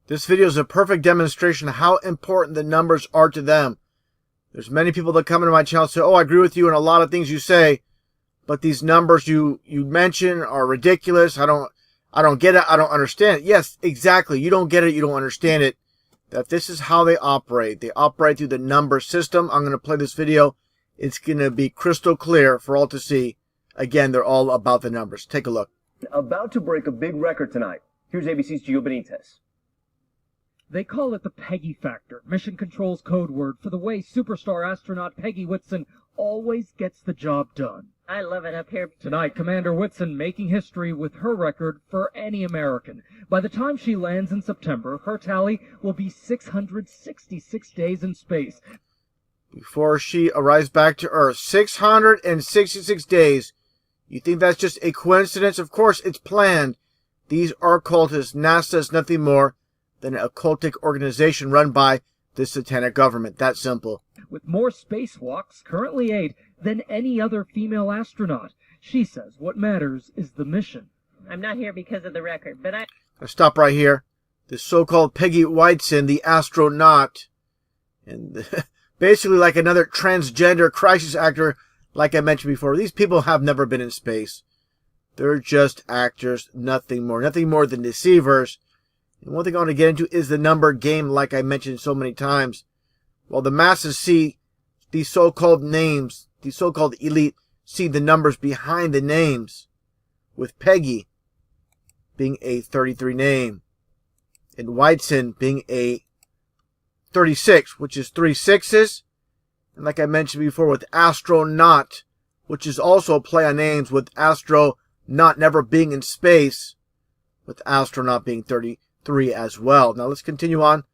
This video is a perfect demonstration of how important the numbers are to them. There's many people that come into my channel and say, oh, I agree with you in a lot of things you say, but these numbers you mention are ridiculous. I don't get it. I don't understand it. Yes, exactly. You don't get it. You don't understand it. That this is how they operate. They operate through the number system. I'm going to play this video. It's going to be crystal clear for all to see. Again, they're all about the numbers. Take a look. About to break a big record tonight. Here's ABC's Gio Benitez. They call it the Peggy factor, Mission Control's code word for the way superstar astronaut Peggy Whitson always gets the job done. I love it up here. Tonight, Commander Whitson making history with her record for any American. By the time she lands in September, her tally will be 666 days in space. Before she arrives back to Earth, 666 days. You think that's just a coincidence? Of course, it's planned. These are cultists. NASA is nothing more than an occultic organization run by the satanic government. That simple. With more spacewalks, currently 8, than any other female astronaut. She says what matters is the mission. I'm not here because of the record, but I'll stop right here. The so-called Peggy Whitson, the astronaut, and basically like another transgender crisis actor, like I mentioned before. These people have never been in space. They're just actors, nothing more than deceivers. And one thing I want to get into is the number game, like I mentioned so many times. While the masses see these so-called names, these so-called elite, see the numbers behind the names, with Peggy being a 33 name, and Whitson being a 36, which is 3 6s. And like I mentioned before, with Astronaut, which is also a play on names, with Astronaut never being in space, with Astronaut being 33 as well. Now let's continue on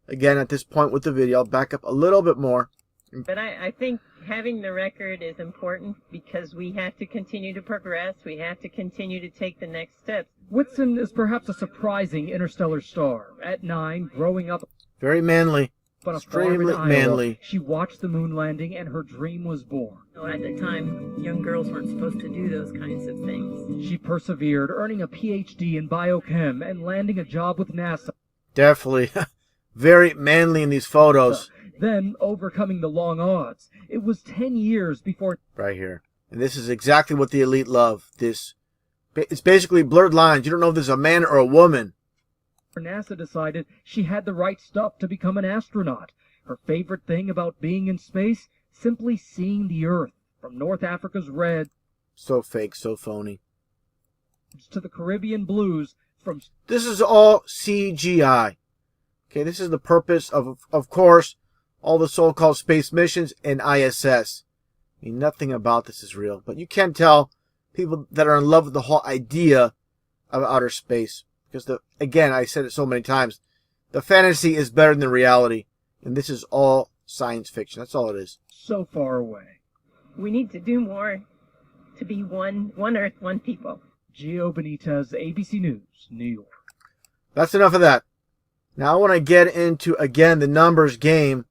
again at this point with the video. I'll back up a little bit more. But I think having the record is important because we have to continue to progress. We have to continue to take the next steps. Whitson is perhaps a surprising interstellar star. At 9, growing up very manly. on a farm in Extremely Iowa, manly. she watched the moon landing and her dream was born. At the time, young girls weren't supposed to do those kinds of things. She persevered, earning a PhD in biochem and landing a job with NASA. Definitely very manly in these photos. Then, overcoming the long odds. It was 10 years before... Right here. And this is exactly what the elite love. It's basically blurred lines. You don't know if this is a man or a woman. NASA decided she had the right stuff to become an astronaut. Her favorite thing about being in space? Simply seeing the Earth. From North Africa's red... So fake, so phony. ...to the Caribbean blues. From... This is all CGI. Okay, this is the purpose of course, all the so-called space missions and ISS. I mean, nothing about this is real. But you can tell people that are in love with the whole idea of outer space. Because, again, I said it so many times, the fantasy is better than the reality. And this is all science fiction. That's all it is. So far away. We need to do more to be one Earth, one people. Gio Benitez, ABC News, New York. That's enough of that. Now I want to get into, again, the numbers game.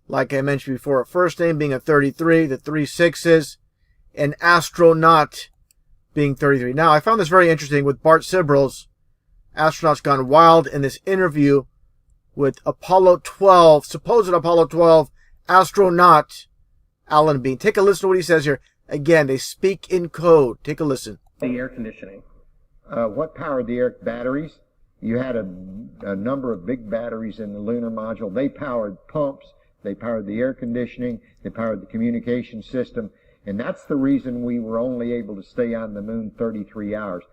Like I mentioned before, first name being a 33, the 3 6s, and Astronaut being 33. Now, I found this very interesting with Bart Sibrels, Astronaut's Gone Wild, in this interview with Apollo 12, supposed Apollo 12 astronaut Alan Bean. Take a listen to what he says here. Again, they speak in code. Take a listen. The air conditioning. What powered the air? Batteries. You had a number of big batteries in the lunar module. They powered pumps. They powered the air conditioning. They powered the communication system. And that's the reason we were only able to stay on the moon 33 hours.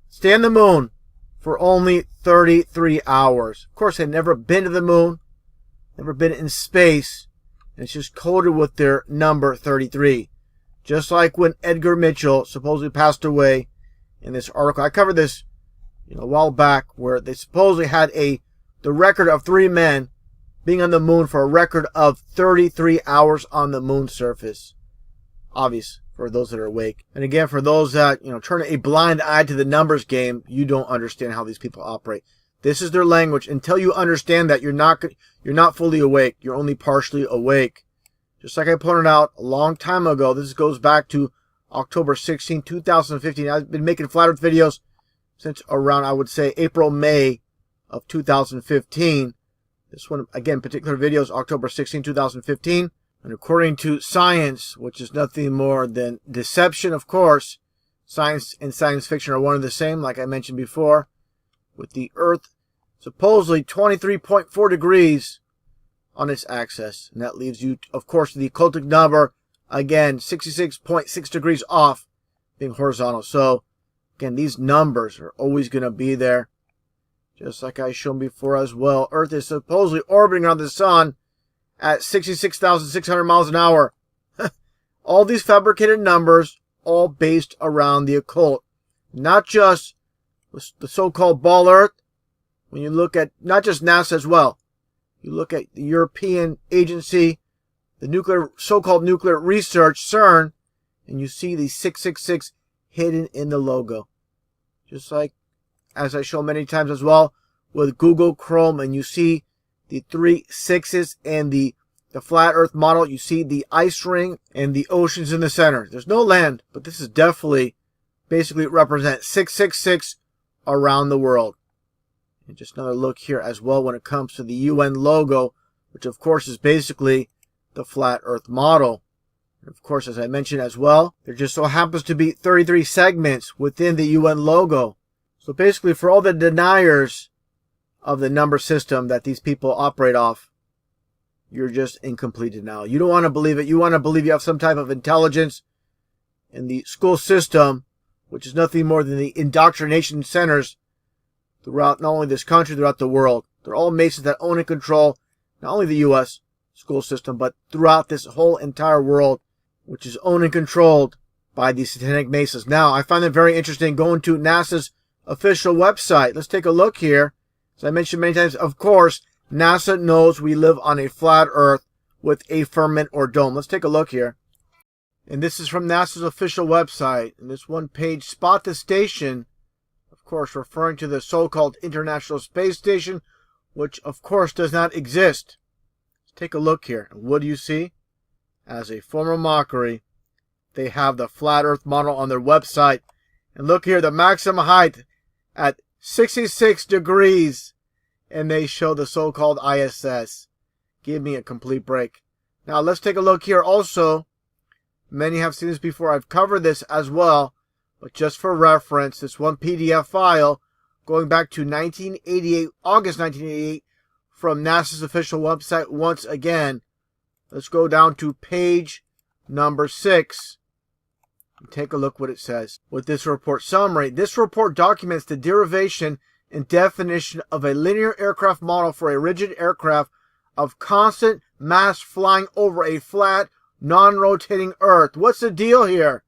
Stay on the moon for only 33 hours. Of course, they'd never been to the moon. Never been in space. And it's just coded with their number 33. Just like when Edgar Mitchell supposedly passed away in this article. I covered this a while back, where they supposedly had the record of 3 men being on the moon for a record of 33 hours on the moon's surface. Obvious for those that are awake. And again, for those that, turn a blind eye to the numbers game, you don't understand how these people operate. This is their language. Until you understand that, you're not fully awake. You're only partially awake. Just like I pointed out a long time ago, this goes back to October 16, 2015. I've been making flat earth videos since around, I would say, April, May of 2015. This one, again, particular video is October 16, 2015. And according to science, which is nothing more than deception, of course, science and science fiction are one and the same, like I mentioned before, with the Earth supposedly 23.4 degrees on its axis. And that leaves you, of course, to the occultic number, again, 66.6 degrees off, being horizontal. So, again, these numbers are always going to be there. Just like I shown before as well, Earth is supposedly orbiting around the sun at 66,600 miles an hour. All these fabricated numbers, all based around the occult. Not just the so-called ball Earth. When you look at, not just NASA as well, you look at the European Agency, the nuclear, so-called nuclear research, CERN, and you see the 666 hidden in the logo. Just like, as I show many times as well, with Google Chrome, and you see the 3 6s and the flat Earth model, you see the ice ring and the oceans in the center. There's no land, but this is definitely, basically represents 666 around the world. And just another look here as well when it comes to the UN logo, which of course is basically the flat Earth model. And of course, as I mentioned as well, there just so happens to be 33 segments within the UN logo. So basically, for all the deniers of the number system that these people operate off, you're just in complete denial. You don't want to believe it. You want to believe you have some type of intelligence. And the school system, which is nothing more than the indoctrination centers throughout not only this country, throughout the world. They're all Masons that own and control not only the U.S. school system, but throughout this whole entire world, which is owned and controlled by the Satanic Masons. Now, I find it very interesting going to NASA's official website. Let's take a look here. As I mentioned many times, of course, NASA knows we live on a flat Earth with a firmament or dome. Let's take a look here. And this is from NASA's official website. And this one page, spot the station, of course, referring to the so-called International Space Station, which, of course, does not exist. Let's take a look here. And what do you see? As a form of mockery, they have the flat Earth model on their website. And look here, the maximum height at 66 degrees. And they show the so-called ISS. Give me a complete break. Now, let's take a look here also. Many have seen this before. I've covered this as well. But just for reference, this one PDF file going back to 1988, August 1988, from NASA's official website once again. Let's go down to page number 6 and take a look what it says. With this report summary, this report documents the derivation and definition of a linear aircraft model for a rigid aircraft of constant mass flying over a flat, non-rotating Earth. What's the deal here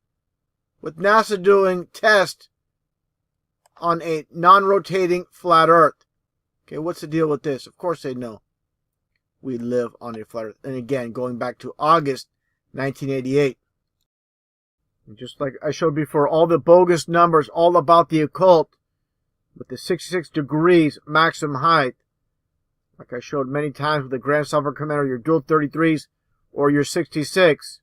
with NASA doing tests on a non-rotating flat Earth? Okay, what's the deal with this? Of course they know we live on a flat Earth. And again, going back to August 1988. And just like I showed before, all the bogus numbers, all about the occult, with the 66 degrees maximum height, like I showed many times with the Grand Sovereign Commander, your dual 33s or your 66.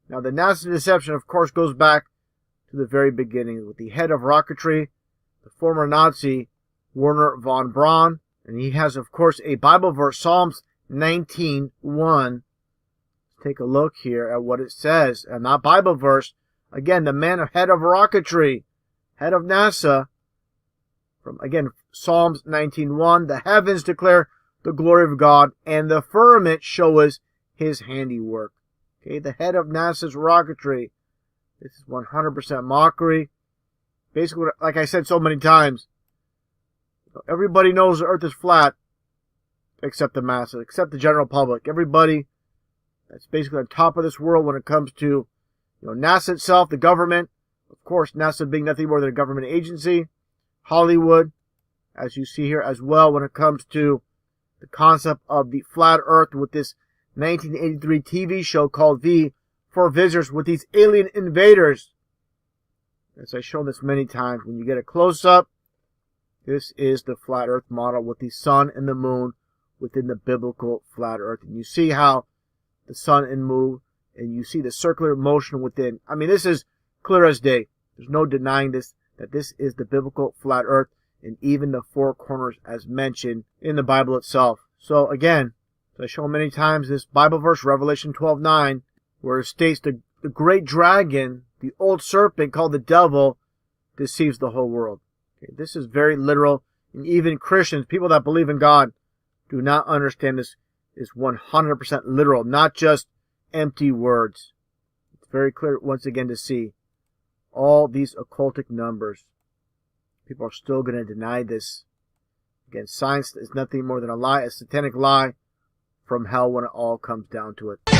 Now, the NASA deception, of course, goes back to the very beginning with the head of rocketry, the former Nazi Werner von Braun, and he has, of course, a Bible verse, Psalms 19:1. Take a look here at what it says, and that Bible verse, again, the man head of rocketry, head of NASA, from, again, Psalms 19:1, the heavens declare the glory of God, and the firmament shows his handiwork. Okay, the head of NASA's rocketry. This is 100% mockery. Basically, like I said so many times, everybody knows the Earth is flat, except the masses, except the general public. Everybody that's basically on top of this world when it comes to, NASA itself, the government. Of course, NASA being nothing more than a government agency. Hollywood, as you see here as well, when it comes to the concept of the flat Earth with this 1983 TV show called V for Visitors with these alien invaders. As I've shown this many times, when you get a close-up, this is the flat Earth model with the sun and the moon within the biblical flat Earth. And you see how the sun and moon, and you see the circular motion within. I mean, this is clear as day. There's no denying this, that this is the biblical flat Earth. and even the four corners as mentioned in the Bible itself. So again, as I show many times, this Bible verse, Revelation 12:9, where it states the great dragon, the old serpent called the devil, deceives the whole world. Okay, this is very literal, and even Christians, people that believe in God, do not understand this is 100% literal, not just empty words. It's very clear once again to see all these occultic numbers. People are still going to deny this. Again, science is nothing more than a lie, a satanic lie from hell when it all comes down to it.